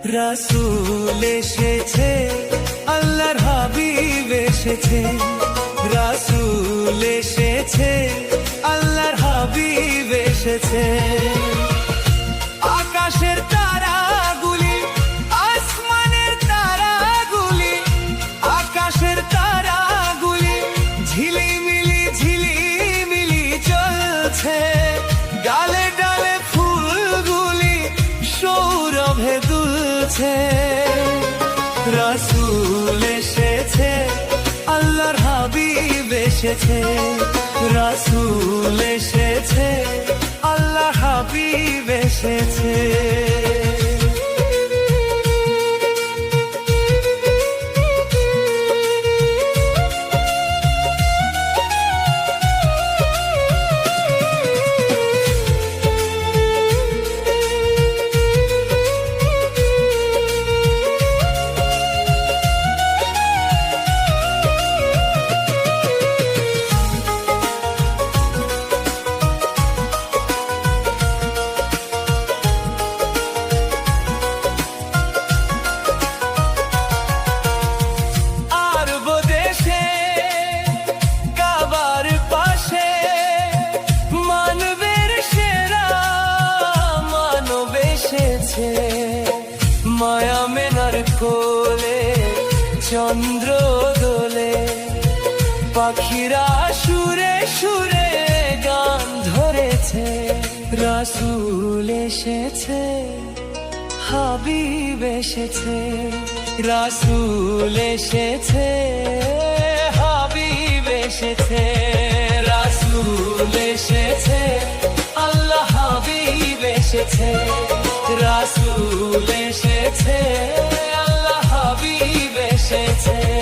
রাসূল এসেছে, আল্লাহর হাবিব এসেছে। রাসূল এসেছে, আল্লাহর হাবিব এসেছে। আকাশের তারাগুলি, আসমানের তারাগুলি, আকাশের তারাগুলি ঝিলিমিলি ঝিলিমিলি জ্বলছে। ডালে ডালে ফুলগুলি সৌরভে দুলছে। রাসূল এসেছে, আল্লাহর হাবিব এসেছে। রাসূল এসেছে, আল্লাহর হাবিব এসেছে। মায়া মেনার কোলে চন্দ্র দোলে, পাখিরা সুরে সুরে গান ধরেছে। রাসূল এসেছে, হাবিব এসেছে। রাসূল এসেছে, হাবিব এসেছে। রাসূল এসেছে, আল্লাহ হাবিব এসেছে। রাসূল এসেছে, আল্লাহ হাবিব এসেছে।